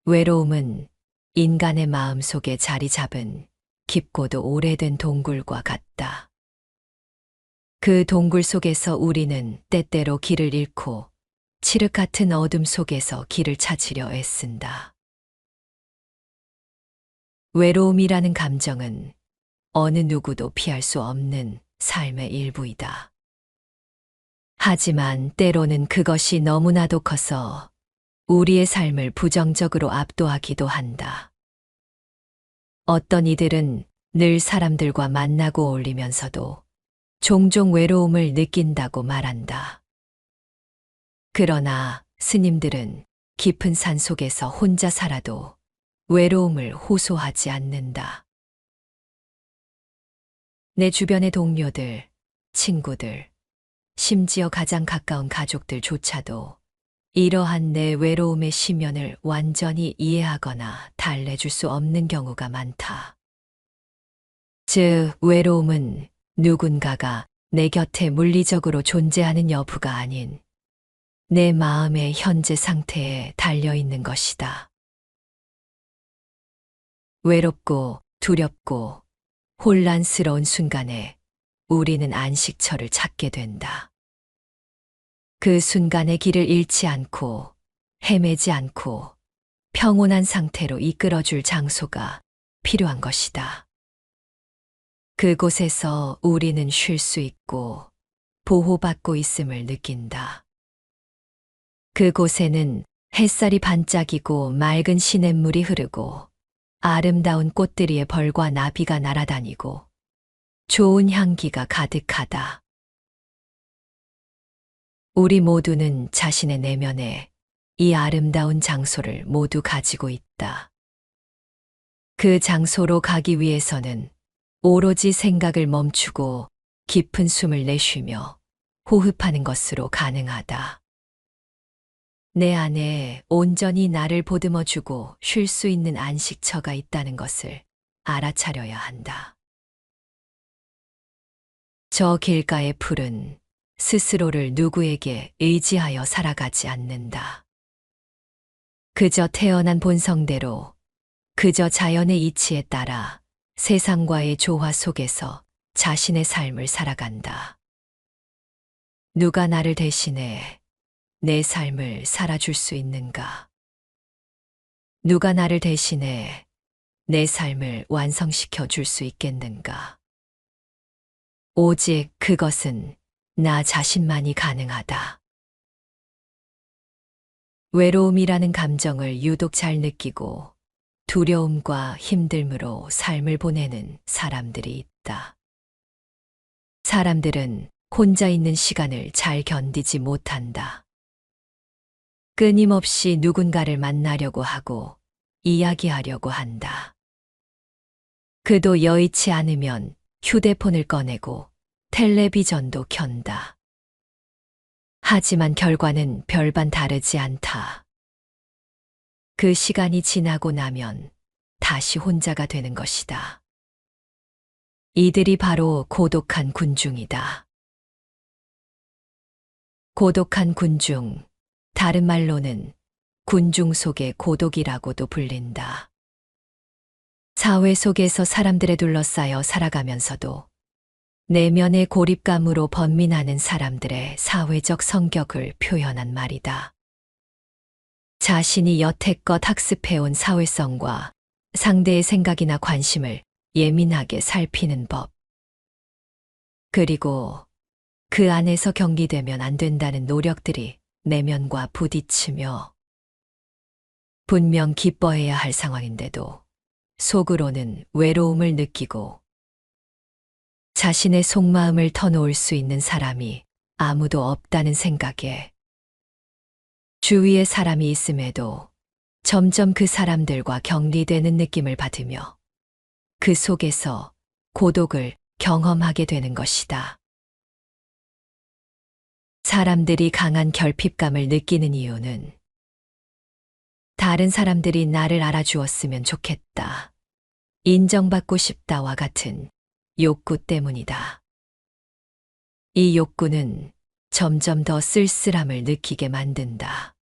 외로움은 인간의 마음 속에 자리 잡은 깊고도 오래된 동굴과 같다. 그 동굴 속에서 우리는 때때로 길을 잃고 칠흑 같은 어둠 속에서 길을 찾으려 애쓴다. 외로움이라는 감정은 어느 누구도 피할 수 없는 삶의 일부이다. 하지만 때로는 그것이 너무나도 커서 우리의 삶을 부정적으로 압도하기도 한다. 어떤 이들은 늘 사람들과 만나고 어울리면서도 종종 외로움을 느낀다고 말한다. 그러나 스님들은 깊은 산 속에서 혼자 살아도 외로움을 호소하지 않는다. 내 주변의 동료들, 친구들, 심지어 가장 가까운 가족들조차도 이러한 내 외로움의 심연을 완전히 이해하거나 달래줄 수 없는 경우가 많다. 즉, 외로움은 누군가가 내 곁에 물리적으로 존재하는 여부가 아닌 내 마음의 현재 상태에 달려있는 것이다. 외롭고 두렵고 혼란스러운 순간에 우리는 안식처를 찾게 된다. 그 순간의 길을 잃지 않고 헤매지 않고 평온한 상태로 이끌어줄 장소가 필요한 것이다. 그곳에서 우리는 쉴 수 있고 보호받고 있음을 느낀다. 그곳에는 햇살이 반짝이고 맑은 시냇물이 흐르고 아름다운 꽃들이의 벌과 나비가 날아다니고 좋은 향기가 가득하다. 우리 모두는 자신의 내면에 이 아름다운 장소를 모두 가지고 있다. 그 장소로 가기 위해서는 오로지 생각을 멈추고 깊은 숨을 내쉬며 호흡하는 것으로 가능하다. 내 안에 온전히 나를 보듬어주고 쉴 수 있는 안식처가 있다는 것을 알아차려야 한다. 저 길가의 풀은 스스로를 누구에게 의지하여 살아가지 않는다. 그저 태어난 본성대로, 그저 자연의 이치에 따라 세상과의 조화 속에서 자신의 삶을 살아간다. 누가 나를 대신해 내 삶을 살아줄 수 있는가? 누가 나를 대신해 내 삶을 완성시켜 줄 수 있겠는가? 오직 그것은 나 자신만이 가능하다. 외로움이라는 감정을 유독 잘 느끼고 두려움과 힘듦으로 삶을 보내는 사람들이 있다. 사람들은 혼자 있는 시간을 잘 견디지 못한다. 끊임없이 누군가를 만나려고 하고 이야기하려고 한다. 그도 여의치 않으면 휴대폰을 꺼내고 텔레비전도 켠다. 하지만 결과는 별반 다르지 않다. 그 시간이 지나고 나면 다시 혼자가 되는 것이다. 이들이 바로 고독한 군중이다. 고독한 군중, 다른 말로는 군중 속의 고독이라고도 불린다. 사회 속에서 사람들에 둘러싸여 살아가면서도 내면의 고립감으로 번민하는 사람들의 사회적 성격을 표현한 말이다. 자신이 여태껏 학습해온 사회성과 상대의 생각이나 관심을 예민하게 살피는 법. 그리고 그 안에서 경기되면 안 된다는 노력들이 내면과 부딪히며 분명 기뻐해야 할 상황인데도 속으로는 외로움을 느끼고 자신의 속마음을 터놓을 수 있는 사람이 아무도 없다는 생각에 주위에 사람이 있음에도 점점 그 사람들과 격리되는 느낌을 받으며 그 속에서 고독을 경험하게 되는 것이다. 사람들이 강한 결핍감을 느끼는 이유는 다른 사람들이 나를 알아주었으면 좋겠다, 인정받고 싶다와 같은 욕구 때문이다. 이 욕구는 점점 더 쓸쓸함을 느끼게 만든다.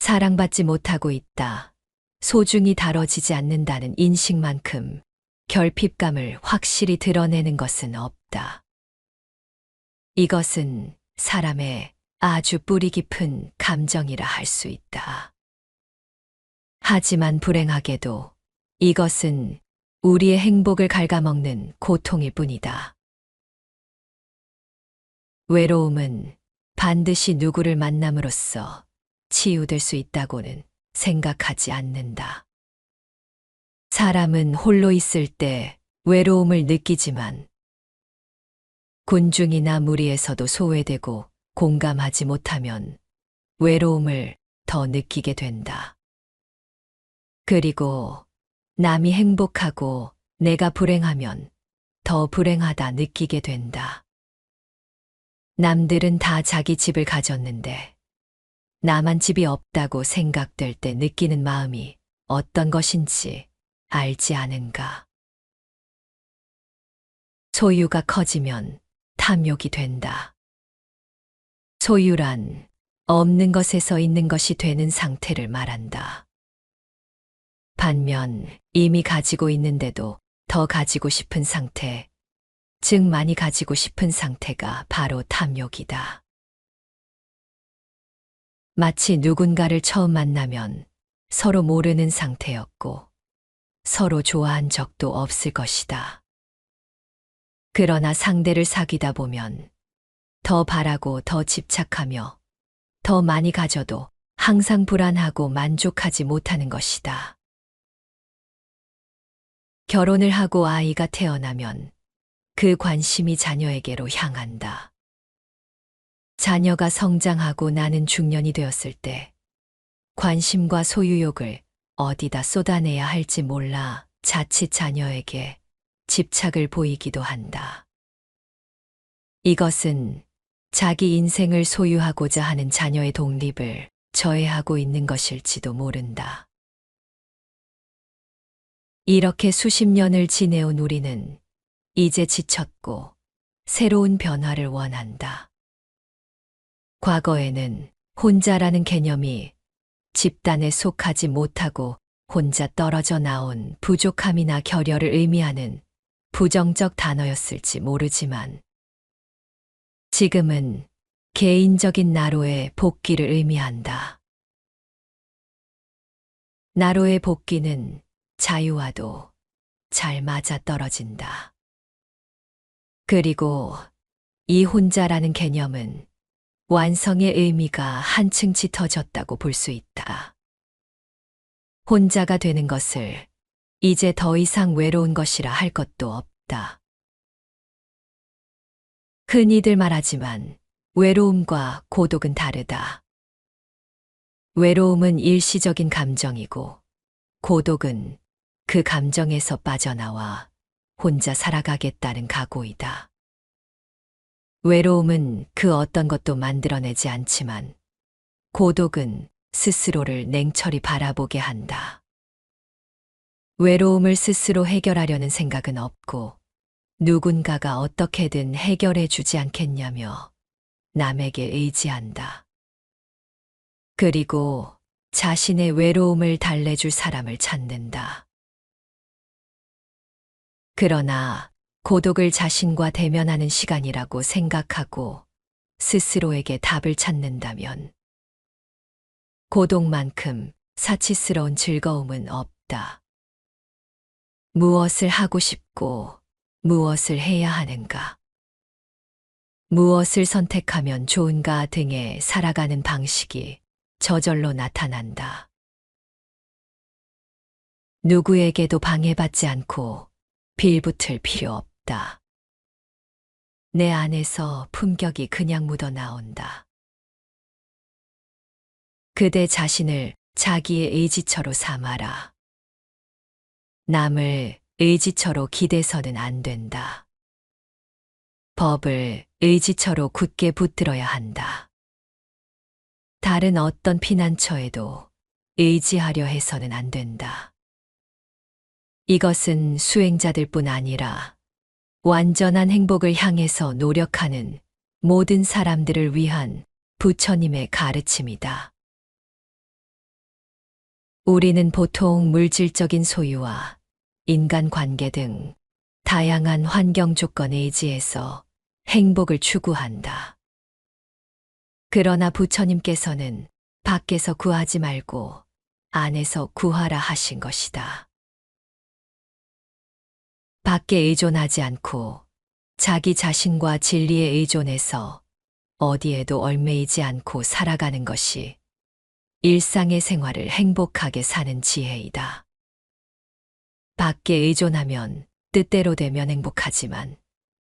사랑받지 못하고 있다. 소중히 다뤄지지 않는다는 인식만큼 결핍감을 확실히 드러내는 것은 없다. 이것은 사람의 아주 뿌리 깊은 감정이라 할 수 있다. 하지만 불행하게도 이것은 우리의 행복을 갉아먹는 고통일 뿐이다. 외로움은 반드시 누구를 만남으로써 치유될 수 있다고는 생각하지 않는다. 사람은 홀로 있을 때 외로움을 느끼지만 군중이나 무리에서도 소외되고 공감하지 못하면 외로움을 더 느끼게 된다. 그리고 남이 행복하고 내가 불행하면 더 불행하다 느끼게 된다. 남들은 다 자기 집을 가졌는데 나만 집이 없다고 생각될 때 느끼는 마음이 어떤 것인지 알지 않은가. 소유가 커지면 탐욕이 된다. 소유란 없는 것에서 있는 것이 되는 상태를 말한다. 반면 이미 가지고 있는데도 더 가지고 싶은 상태, 즉 많이 가지고 싶은 상태가 바로 탐욕이다. 마치 누군가를 처음 만나면 서로 모르는 상태였고 서로 좋아한 적도 없을 것이다. 그러나 상대를 사귀다 보면 더 바라고 더 집착하며 더 많이 가져도 항상 불안하고 만족하지 못하는 것이다. 결혼을 하고 아이가 태어나면 그 관심이 자녀에게로 향한다. 자녀가 성장하고 나는 중년이 되었을 때 관심과 소유욕을 어디다 쏟아내야 할지 몰라 자칫 자녀에게 집착을 보이기도 한다. 이것은 자기 인생을 소유하고자 하는 자녀의 독립을 저해하고 있는 것일지도 모른다. 이렇게 수십 년을 지내온 우리는 이제 지쳤고 새로운 변화를 원한다. 과거에는 혼자라는 개념이 집단에 속하지 못하고 혼자 떨어져 나온 부족함이나 결여를 의미하는 부정적 단어였을지 모르지만 지금은 개인적인 나로의 복귀를 의미한다. 나로의 복귀는 자유와도 잘 맞아떨어진다. 그리고 이 혼자라는 개념은 완성의 의미가 한층 짙어졌다고 볼 수 있다. 혼자가 되는 것을 이제 더 이상 외로운 것이라 할 것도 없다. 흔히들 말하지만 외로움과 고독은 다르다. 외로움은 일시적인 감정이고 고독은 그 감정에서 빠져나와 혼자 살아가겠다는 각오이다. 외로움은 그 어떤 것도 만들어내지 않지만 고독은 스스로를 냉철히 바라보게 한다. 외로움을 스스로 해결하려는 생각은 없고 누군가가 어떻게든 해결해 주지 않겠냐며 남에게 의지한다. 그리고 자신의 외로움을 달래줄 사람을 찾는다. 그러나 고독을 자신과 대면하는 시간이라고 생각하고 스스로에게 답을 찾는다면 고독만큼 사치스러운 즐거움은 없다. 무엇을 하고 싶고 무엇을 해야 하는가? 무엇을 선택하면 좋은가 등의 살아가는 방식이 저절로 나타난다. 누구에게도 방해받지 않고 빌붙을 필요 없다. 내 안에서 품격이 그냥 묻어나온다. 그대 자신을 자기의 의지처로 삼아라. 남을 의지처로 기대서는 안 된다. 법을 의지처로 굳게 붙들어야 한다. 다른 어떤 피난처에도 의지하려 해서는 안 된다. 이것은 수행자들뿐 아니라 완전한 행복을 향해서 노력하는 모든 사람들을 위한 부처님의 가르침이다. 우리는 보통 물질적인 소유와 인간 관계 등 다양한 환경 조건에 의지해서 행복을 추구한다. 그러나 부처님께서는 밖에서 구하지 말고 안에서 구하라 하신 것이다. 밖에 의존하지 않고 자기 자신과 진리에 의존해서 어디에도 얽매이지 않고 살아가는 것이 일상의 생활을 행복하게 사는 지혜이다. 밖에 의존하면 뜻대로 되면 행복하지만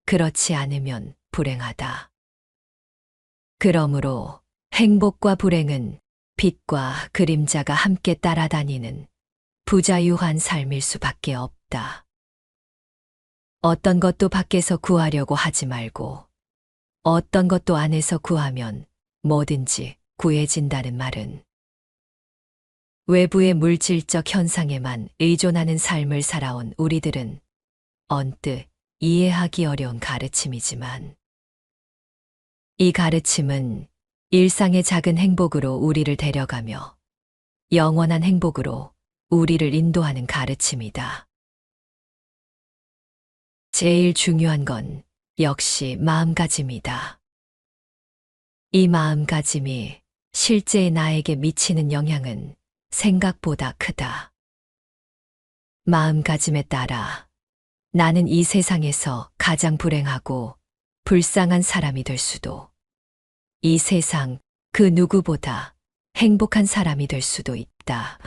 그렇지 않으면 불행하다. 그러므로 행복과 불행은 빛과 그림자가 함께 따라다니는 부자유한 삶일 수밖에 없다. 어떤 것도 밖에서 구하려고 하지 말고 어떤 것도 안에서 구하면 뭐든지 구해진다는 말은 외부의 물질적 현상에만 의존하는 삶을 살아온 우리들은 언뜻 이해하기 어려운 가르침이지만 이 가르침은 일상의 작은 행복으로 우리를 데려가며 영원한 행복으로 우리를 인도하는 가르침이다. 제일 중요한 건 역시 마음가짐이다. 이 마음가짐이 실제의 나에게 미치는 영향은 생각보다 크다. 마음가짐에 따라 나는 이 세상에서 가장 불행하고 불쌍한 사람이 될 수도, 이 세상 그 누구보다 행복한 사람이 될 수도 있다.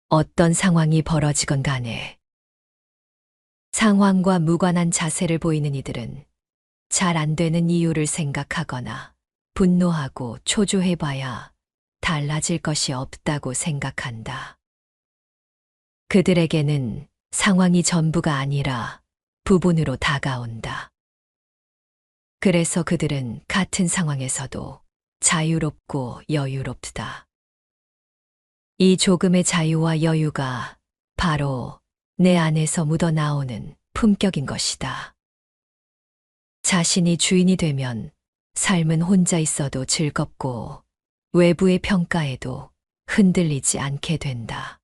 어떤 상황이 벌어지건 간에 상황과 무관한 자세를 보이는 이들은 잘 안 되는 이유를 생각하거나 분노하고 초조해봐야 달라질 것이 없다고 생각한다. 그들에게는 상황이 전부가 아니라 부분으로 다가온다. 그래서 그들은 같은 상황에서도 자유롭고 여유롭다. 이 조금의 자유와 여유가 바로 내 안에서 묻어나오는 품격인 것이다. 자신이 주인이 되면 삶은 혼자 있어도 즐겁고 외부의 평가에도 흔들리지 않게 된다.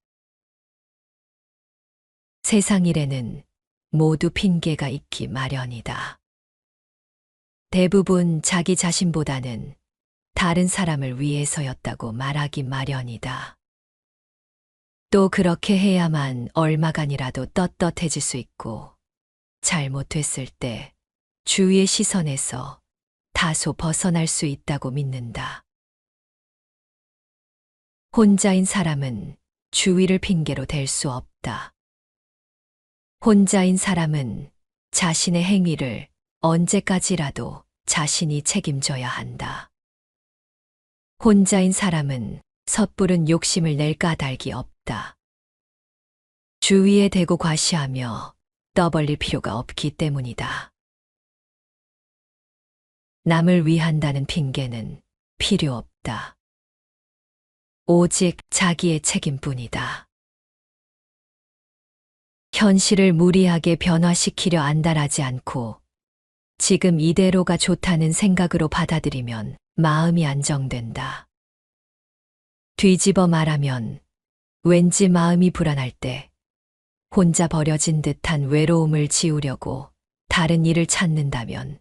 세상 일에는 모두 핑계가 있기 마련이다. 대부분 자기 자신보다는 다른 사람을 위해서였다고 말하기 마련이다. 또 그렇게 해야만 얼마간이라도 떳떳해질 수 있고 잘못됐을 때 주위의 시선에서 다소 벗어날 수 있다고 믿는다. 혼자인 사람은 주위를 핑계로 댈 수 없다. 혼자인 사람은 자신의 행위를 언제까지라도 자신이 책임져야 한다. 혼자인 사람은 섣부른 욕심을 낼 까닭이 없다. 주위에 대고 과시하며 떠벌릴 필요가 없기 때문이다. 남을 위한다는 핑계는 필요 없다. 오직 자기의 책임뿐이다. 현실을 무리하게 변화시키려 안달하지 않고 지금 이대로가 좋다는 생각으로 받아들이면 마음이 안정된다. 뒤집어 말하면 왠지 마음이 불안할 때 혼자 버려진 듯한 외로움을 지우려고 다른 일을 찾는다면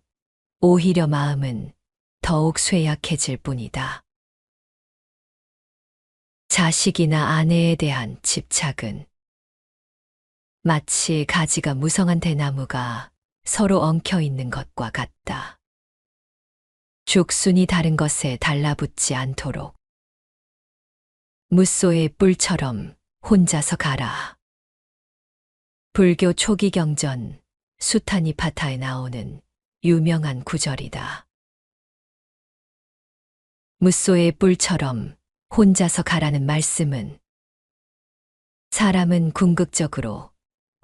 오히려 마음은 더욱 쇠약해질 뿐이다. 자식이나 아내에 대한 집착은 마치 가지가 무성한 대나무가 서로 엉켜 있는 것과 같다. 죽순이 다른 것에 달라붙지 않도록 무소의 뿔처럼 혼자서 가라. 불교 초기 경전 수타니파타에 나오는 유명한 구절이다. 무소의 뿔처럼 혼자서 가라는 말씀은 사람은 궁극적으로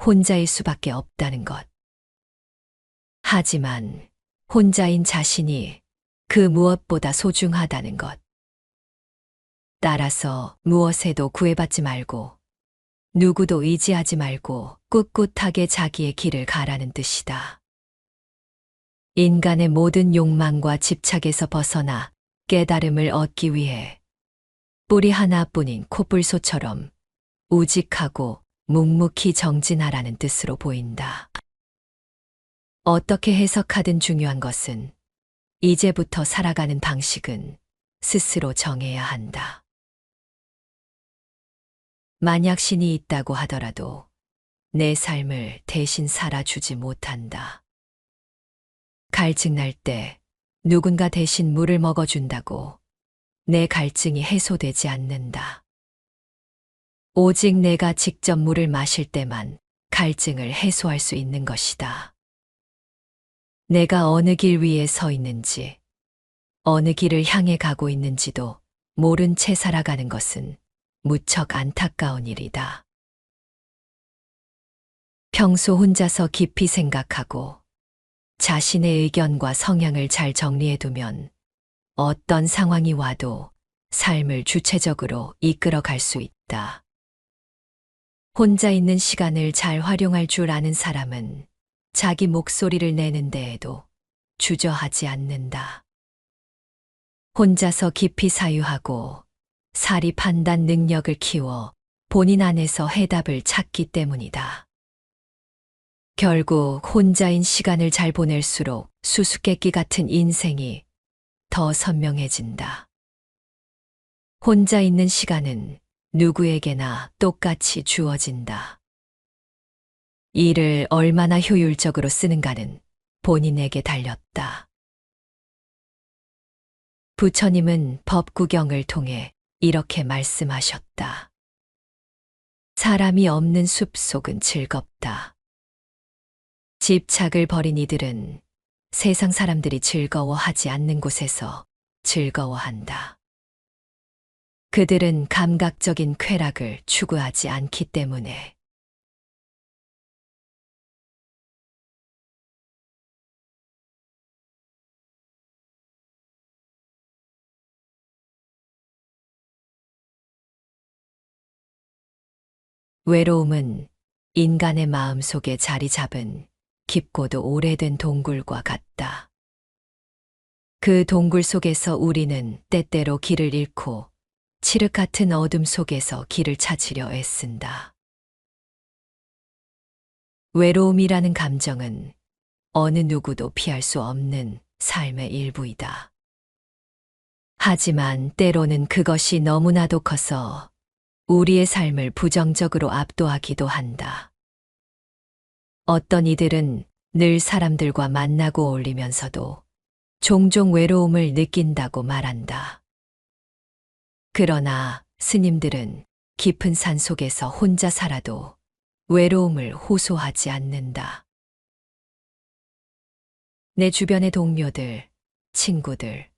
혼자일 수밖에 없다는 것. 하지만 혼자인 자신이 그 무엇보다 소중하다는 것. 따라서 무엇에도 구애받지 말고 누구도 의지하지 말고 꿋꿋하게 자기의 길을 가라는 뜻이다. 인간의 모든 욕망과 집착에서 벗어나 깨달음을 얻기 위해 뿌리 하나뿐인 코뿔소처럼 우직하고 묵묵히 정진하라는 뜻으로 보인다. 어떻게 해석하든 중요한 것은 이제부터 살아가는 방식은 스스로 정해야 한다. 만약 신이 있다고 하더라도 내 삶을 대신 살아주지 못한다. 갈증 날 때 누군가 대신 물을 먹어준다고 내 갈증이 해소되지 않는다. 오직 내가 직접 물을 마실 때만 갈증을 해소할 수 있는 것이다. 내가 어느 길 위에 서 있는지, 어느 길을 향해 가고 있는지도 모른 채 살아가는 것은 무척 안타까운 일이다. 평소 혼자서 깊이 생각하고 자신의 의견과 성향을 잘 정리해두면 어떤 상황이 와도 삶을 주체적으로 이끌어 갈 수 있다. 혼자 있는 시간을 잘 활용할 줄 아는 사람은 자기 목소리를 내는 데에도 주저하지 않는다. 혼자서 깊이 사유하고 사리 판단 능력을 키워 본인 안에서 해답을 찾기 때문이다. 결국 혼자인 시간을 잘 보낼수록 수수께끼 같은 인생이 더 선명해진다. 혼자 있는 시간은 누구에게나 똑같이 주어진다. 이를 얼마나 효율적으로 쓰는가는 본인에게 달렸다. 부처님은 법구경을 통해 이렇게 말씀하셨다. 사람이 없는 숲속은 즐겁다. 집착을 버린 이들은 세상 사람들이 즐거워하지 않는 곳에서 즐거워한다. 그들은 감각적인 쾌락을 추구하지 않기 때문에. 외로움은 인간의 마음 속에 자리 잡은 깊고도 오래된 동굴과 같다. 그 동굴 속에서 우리는 때때로 길을 잃고 칠흑 같은 어둠 속에서 길을 찾으려 애쓴다. 외로움이라는 감정은 어느 누구도 피할 수 없는 삶의 일부이다. 하지만 때로는 그것이 너무나도 커서 우리의 삶을 부정적으로 압도하기도 한다. 어떤 이들은 늘 사람들과 만나고 어울리면서도 종종 외로움을 느낀다고 말한다. 그러나 스님들은 깊은 산 속에서 혼자 살아도 외로움을 호소하지 않는다. 내 주변의 동료들, 친구들,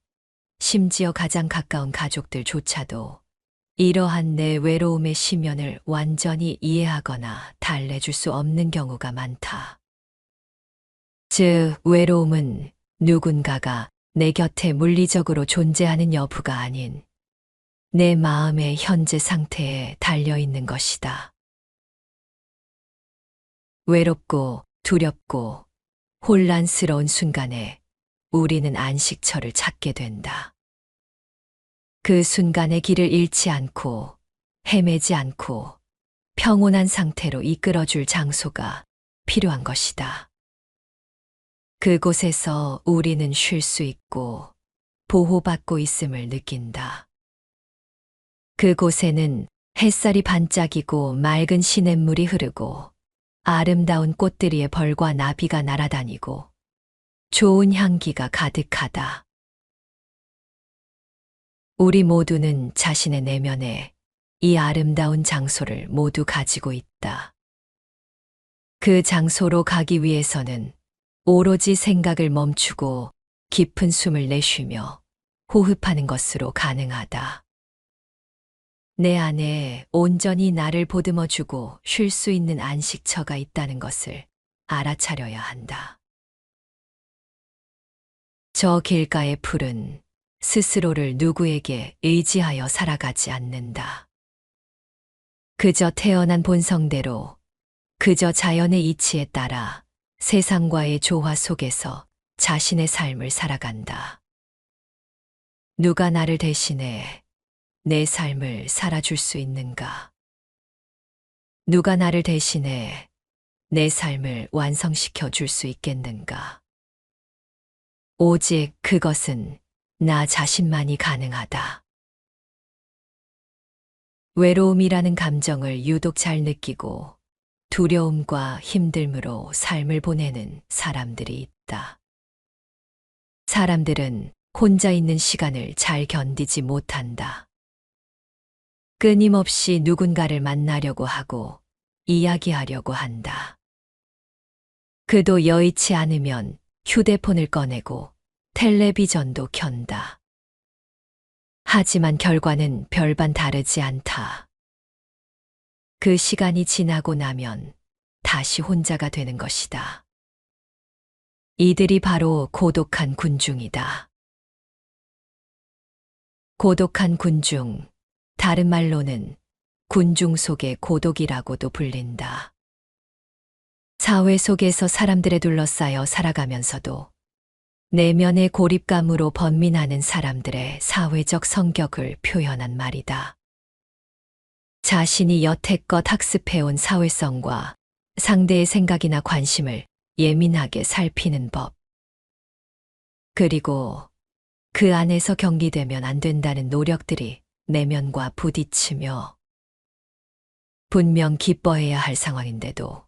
심지어 가장 가까운 가족들조차도 이러한 내 외로움의 심연을 완전히 이해하거나 달래줄 수 없는 경우가 많다. 즉, 외로움은 누군가가 내 곁에 물리적으로 존재하는 여부가 아닌 내 마음의 현재 상태에 달려있는 것이다. 외롭고 두렵고 혼란스러운 순간에 우리는 안식처를 찾게 된다. 그 순간의 길을 잃지 않고 헤매지 않고 평온한 상태로 이끌어줄 장소가 필요한 것이다. 그곳에서 우리는 쉴 수 있고 보호받고 있음을 느낀다. 그곳에는 햇살이 반짝이고 맑은 시냇물이 흐르고 아름다운 꽃들이의 벌과 나비가 날아다니고 좋은 향기가 가득하다. 우리 모두는 자신의 내면에 이 아름다운 장소를 모두 가지고 있다. 그 장소로 가기 위해서는 오로지 생각을 멈추고 깊은 숨을 내쉬며 호흡하는 것으로 가능하다. 내 안에 온전히 나를 보듬어주고 쉴 수 있는 안식처가 있다는 것을 알아차려야 한다. 저 길가의 풀은 스스로를 누구에게 의지하여 살아가지 않는다. 그저 태어난 본성대로, 그저 자연의 이치에 따라 세상과의 조화 속에서 자신의 삶을 살아간다. 누가 나를 대신해 내 삶을 살아줄 수 있는가? 누가 나를 대신해 내 삶을 완성시켜 줄 수 있겠는가? 오직 그것은 나 자신만이 가능하다. 외로움이라는 감정을 유독 잘 느끼고 두려움과 힘듦으로 삶을 보내는 사람들이 있다. 사람들은 혼자 있는 시간을 잘 견디지 못한다. 끊임없이 누군가를 만나려고 하고 이야기하려고 한다. 그도 여의치 않으면 휴대폰을 꺼내고 텔레비전도 켠다. 하지만 결과는 별반 다르지 않다. 그 시간이 지나고 나면 다시 혼자가 되는 것이다. 이들이 바로 고독한 군중이다. 고독한 군중, 다른 말로는 군중 속의 고독이라고도 불린다. 사회 속에서 사람들에 둘러싸여 살아가면서도 내면의 고립감으로 번민하는 사람들의 사회적 성격을 표현한 말이다. 자신이 여태껏 학습해온 사회성과 상대의 생각이나 관심을 예민하게 살피는 법. 그리고 그 안에서 경기되면 안 된다는 노력들이 내면과 부딪히며 분명 기뻐해야 할 상황인데도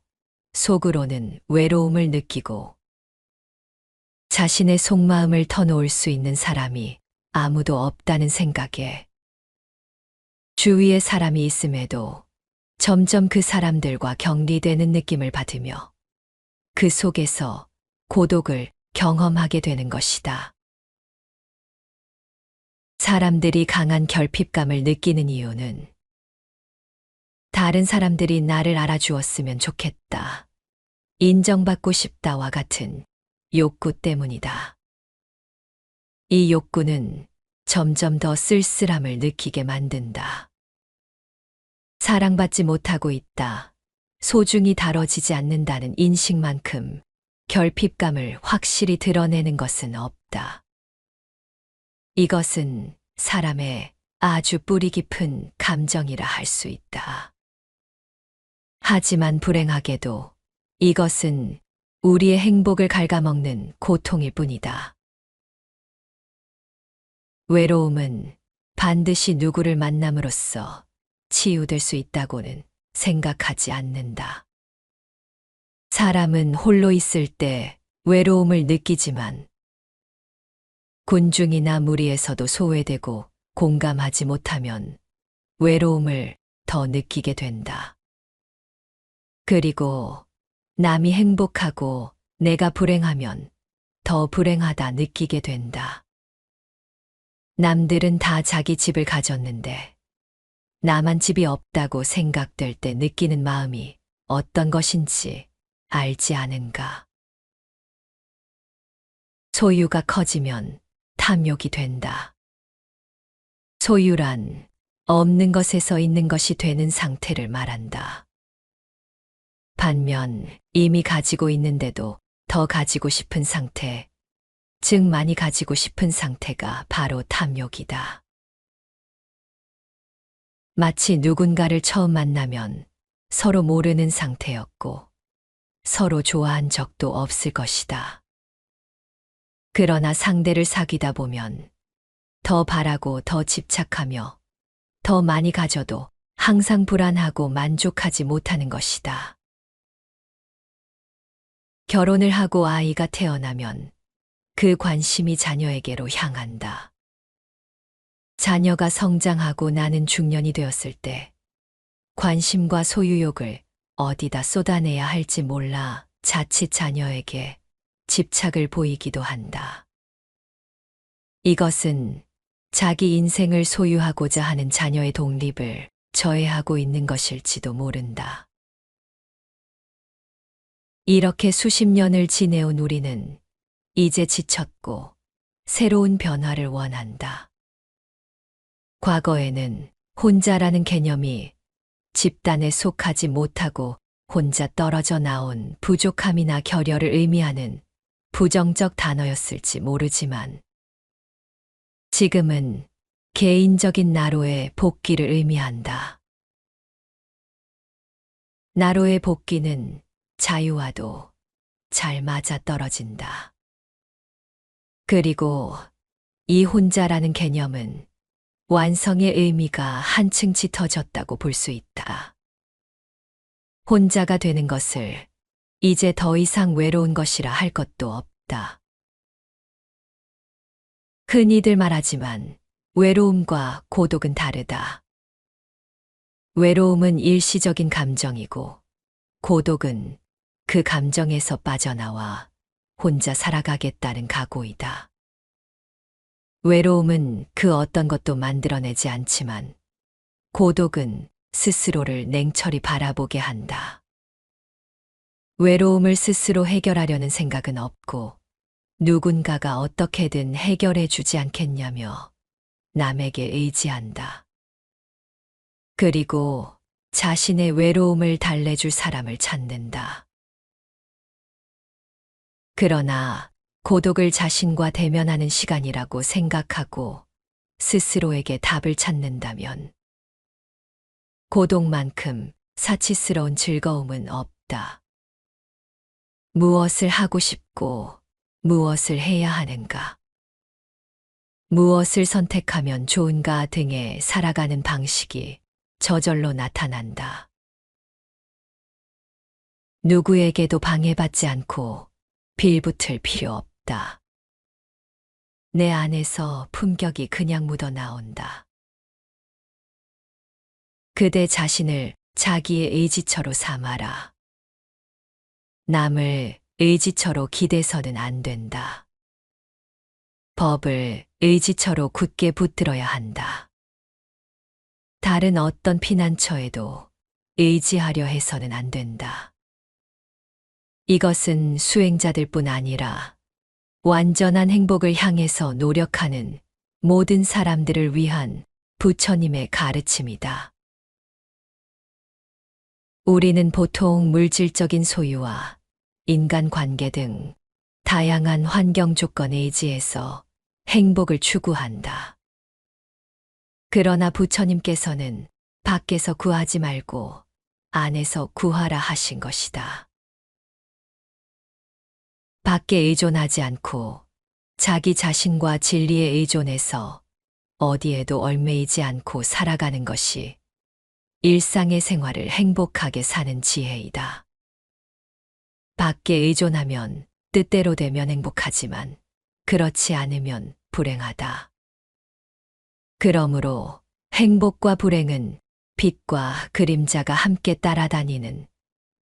속으로는 외로움을 느끼고 자신의 속마음을 터놓을 수 있는 사람이 아무도 없다는 생각에 주위에 사람이 있음에도 점점 그 사람들과 격리되는 느낌을 받으며 그 속에서 고독을 경험하게 되는 것이다. 사람들이 강한 결핍감을 느끼는 이유는 다른 사람들이 나를 알아주었으면 좋겠다, 인정받고 싶다와 같은 욕구 때문이다. 이 욕구는 점점 더 쓸쓸함을 느끼게 만든다. 사랑받지 못하고 있다, 소중히 다뤄지지 않는다는 인식만큼 결핍감을 확실히 드러내는 것은 없다. 이것은 사람의 아주 뿌리 깊은 감정이라 할 수 있다. 하지만 불행하게도 이것은 우리의 행복을 갉아먹는 고통일 뿐이다. 외로움은 반드시 누구를 만남으로써 치유될 수 있다고는 생각하지 않는다. 사람은 홀로 있을 때 외로움을 느끼지만 군중이나 무리에서도 소외되고 공감하지 못하면 외로움을 더 느끼게 된다. 그리고 남이 행복하고 내가 불행하면 더 불행하다 느끼게 된다. 남들은 다 자기 집을 가졌는데 나만 집이 없다고 생각될 때 느끼는 마음이 어떤 것인지 알지 않은가? 소유가 커지면 탐욕이 된다. 소유란 없는 것에서 있는 것이 되는 상태를 말한다. 반면 이미 가지고 있는데도 더 가지고 싶은 상태, 즉 많이 가지고 싶은 상태가 바로 탐욕이다. 마치 누군가를 처음 만나면 서로 모르는 상태였고 서로 좋아한 적도 없을 것이다. 그러나 상대를 사귀다 보면 더 바라고 더 집착하며 더 많이 가져도 항상 불안하고 만족하지 못하는 것이다. 결혼을 하고 아이가 태어나면 그 관심이 자녀에게로 향한다. 자녀가 성장하고 나는 중년이 되었을 때 관심과 소유욕을 어디다 쏟아내야 할지 몰라 자칫 자녀에게 집착을 보이기도 한다. 이것은 자기 인생을 소유하고자 하는 자녀의 독립을 저해하고 있는 것일지도 모른다. 이렇게 수십 년을 지내온 우리는 이제 지쳤고 새로운 변화를 원한다. 과거에는 혼자라는 개념이 집단에 속하지 못하고 혼자 떨어져 나온 부족함이나 결여를 의미하는 부정적 단어였을지 모르지만 지금은 개인적인 나로의 복귀를 의미한다. 나로의 복귀는 자유와도 잘 맞아떨어진다. 그리고 이 혼자라는 개념은 완성의 의미가 한층 짙어졌다고 볼 수 있다. 혼자가 되는 것을 이제 더 이상 외로운 것이라 할 것도 없다. 흔히들 말하지만 외로움과 고독은 다르다. 외로움은 일시적인 감정이고 고독은 그 감정에서 빠져나와 혼자 살아가겠다는 각오이다. 외로움은 그 어떤 것도 만들어내지 않지만 고독은 스스로를 냉철히 바라보게 한다. 외로움을 스스로 해결하려는 생각은 없고 누군가가 어떻게든 해결해 주지 않겠냐며 남에게 의지한다. 그리고 자신의 외로움을 달래줄 사람을 찾는다. 그러나 고독을 자신과 대면하는 시간이라고 생각하고 스스로에게 답을 찾는다면 고독만큼 사치스러운 즐거움은 없다. 무엇을 하고 싶고 무엇을 해야 하는가? 무엇을 선택하면 좋은가 등의 살아가는 방식이 저절로 나타난다. 누구에게도 방해받지 않고 빌붙을 필요 없다. 내 안에서 품격이 그냥 묻어 나온다. 그대 자신을 자기의 의지처로 삼아라. 남을 의지처로 기대서는 안 된다. 법을 의지처로 굳게 붙들어야 한다. 다른 어떤 피난처에도 의지하려 해서는 안 된다. 이것은 수행자들뿐 아니라 완전한 행복을 향해서 노력하는 모든 사람들을 위한 부처님의 가르침이다. 우리는 보통 물질적인 소유와 인간관계 등 다양한 환경 조건에 의지해서 행복을 추구한다. 그러나 부처님께서는 밖에서 구하지 말고 안에서 구하라 하신 것이다. 밖에 의존하지 않고 자기 자신과 진리에 의존해서 어디에도 얽매이지 않고 살아가는 것이 일상의 생활을 행복하게 사는 지혜이다. 밖에 의존하면 뜻대로 되면 행복하지만 그렇지 않으면 불행하다. 그러므로 행복과 불행은 빛과 그림자가 함께 따라다니는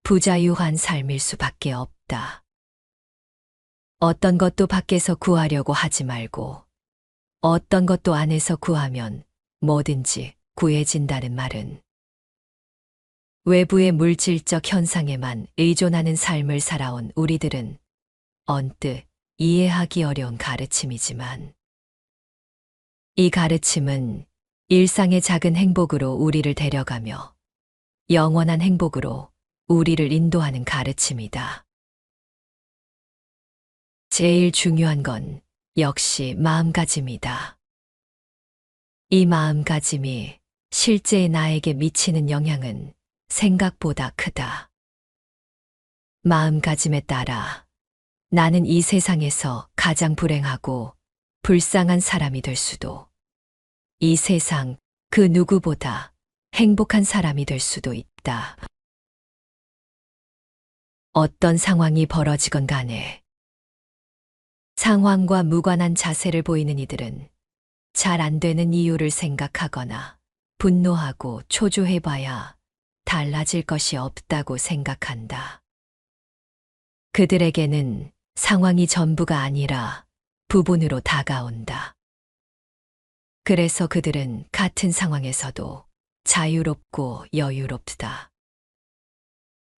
부자유한 삶일 수밖에 없다. 어떤 것도 밖에서 구하려고 하지 말고 어떤 것도 안에서 구하면 뭐든지 구해진다는 말은 외부의 물질적 현상에만 의존하는 삶을 살아온 우리들은 언뜻 이해하기 어려운 가르침이지만 이 가르침은 일상의 작은 행복으로 우리를 데려가며 영원한 행복으로 우리를 인도하는 가르침이다. 제일 중요한 건 역시 마음가짐이다. 이 마음가짐이 실제의 나에게 미치는 영향은 생각보다 크다. 마음가짐에 따라 나는 이 세상에서 가장 불행하고 불쌍한 사람이 될 수도, 이 세상 그 누구보다 행복한 사람이 될 수도 있다. 어떤 상황이 벌어지건 간에 상황과 무관한 자세를 보이는 이들은 잘 안 되는 이유를 생각하거나 분노하고 초조해봐야 달라질 것이 없다고 생각한다. 그들에게는 상황이 전부가 아니라 부분으로 다가온다. 그래서 그들은 같은 상황에서도 자유롭고 여유롭다.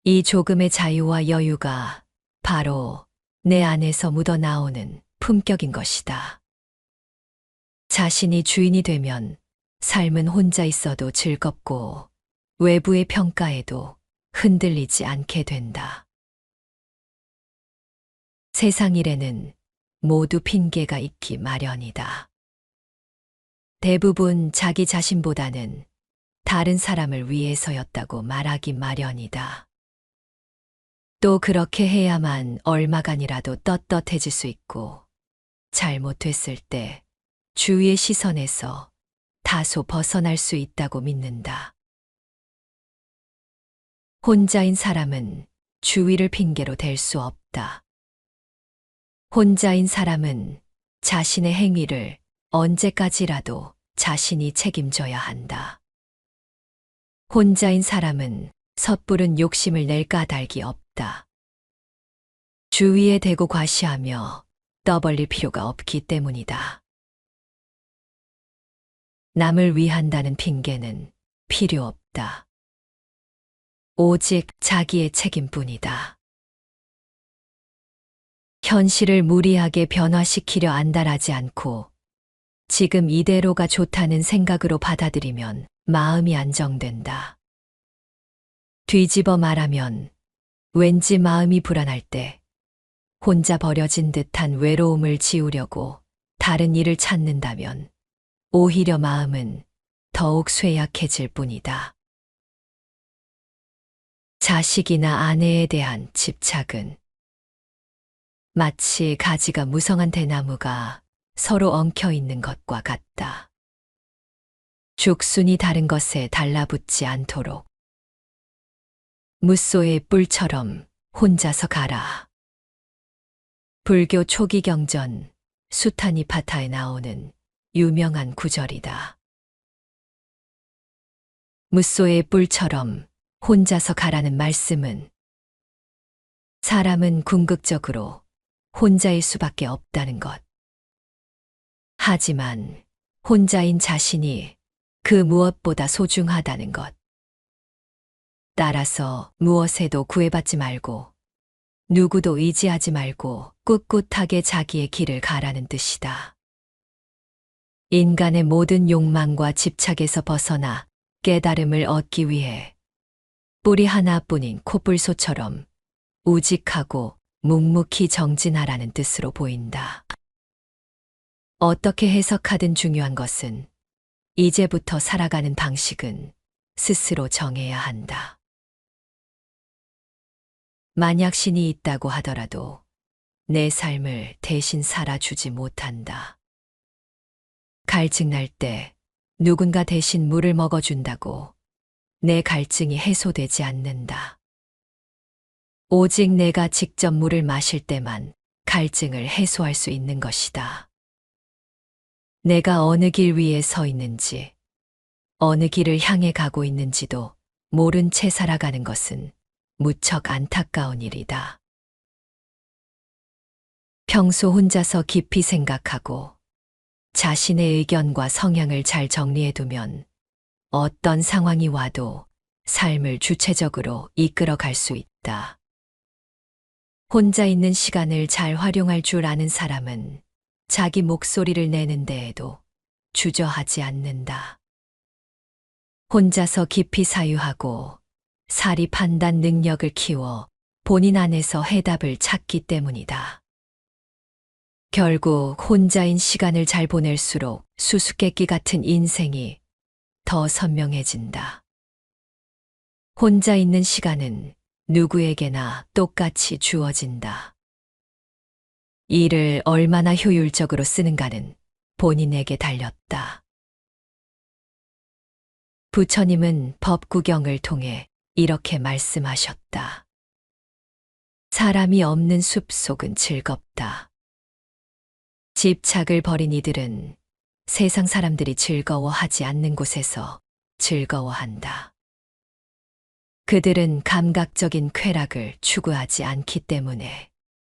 이 조금의 자유와 여유가 바로 내 안에서 묻어나오는 품격인 것이다. 자신이 주인이 되면 삶은 혼자 있어도 즐겁고 외부의 평가에도 흔들리지 않게 된다. 세상 일에는 모두 핑계가 있기 마련이다. 대부분 자기 자신보다는 다른 사람을 위해서였다고 말하기 마련이다. 또 그렇게 해야만 얼마간이라도 떳떳해질 수 있고, 잘못됐을 때 주위의 시선에서 다소 벗어날 수 있다고 믿는다. 혼자인 사람은 주위를 핑계로 댈 수 없다. 혼자인 사람은 자신의 행위를 언제까지라도 자신이 책임져야 한다. 혼자인 사람은 섣부른 욕심을 낼 까닭이 없다. 주위에 대고 과시하며 떠벌릴 필요가 없기 때문이다. 남을 위한다는 핑계는 필요 없다. 오직 자기의 책임뿐이다. 현실을 무리하게 변화시키려 안달하지 않고 지금 이대로가 좋다는 생각으로 받아들이면 마음이 안정된다. 뒤집어 말하면 왠지 마음이 불안할 때 혼자 버려진 듯한 외로움을 지우려고 다른 일을 찾는다면 오히려 마음은 더욱 쇠약해질 뿐이다. 자식이나 아내에 대한 집착은 마치 가지가 무성한 대나무가 서로 엉켜 있는 것과 같다. 죽순이 다른 것에 달라붙지 않도록 무소의 뿔처럼 혼자서 가라. 불교 초기 경전 수타니파타에 나오는 유명한 구절이다. 무소의 뿔처럼 혼자서 가라는 말씀은 사람은 궁극적으로 혼자일 수밖에 없다는 것. 하지만 혼자인 자신이 그 무엇보다 소중하다는 것. 따라서 무엇에도 구애받지 말고 누구도 의지하지 말고 꿋꿋하게 자기의 길을 가라는 뜻이다. 인간의 모든 욕망과 집착에서 벗어나 깨달음을 얻기 위해 뿌리 하나뿐인 코뿔소처럼 우직하고 묵묵히 정진하라는 뜻으로 보인다. 어떻게 해석하든 중요한 것은 이제부터 살아가는 방식은 스스로 정해야 한다. 만약 신이 있다고 하더라도 내 삶을 대신 살아주지 못한다. 갈증 날 때 누군가 대신 물을 먹어준다고 내 갈증이 해소되지 않는다. 오직 내가 직접 물을 마실 때만 갈증을 해소할 수 있는 것이다. 내가 어느 길 위에 서 있는지, 어느 길을 향해 가고 있는지도 모른 채 살아가는 것은 무척 안타까운 일이다. 평소 혼자서 깊이 생각하고 자신의 의견과 성향을 잘 정리해두면 어떤 상황이 와도 삶을 주체적으로 이끌어 갈 수 있다. 혼자 있는 시간을 잘 활용할 줄 아는 사람은 자기 목소리를 내는 데에도 주저하지 않는다. 혼자서 깊이 사유하고 사리 판단 능력을 키워 본인 안에서 해답을 찾기 때문이다. 결국 혼자인 시간을 잘 보낼수록 수수께끼 같은 인생이 더 선명해진다. 혼자 있는 시간은 누구에게나 똑같이 주어진다. 이를 얼마나 효율적으로 쓰는가는 본인에게 달렸다. 부처님은 법구경을 통해 이렇게 말씀하셨다. 사람이 없는 숲속은 즐겁다. 집착을 버린 이들은 세상 사람들이 즐거워하지 않는 곳에서 즐거워한다. 그들은 감각적인 쾌락을 추구하지 않기 때문에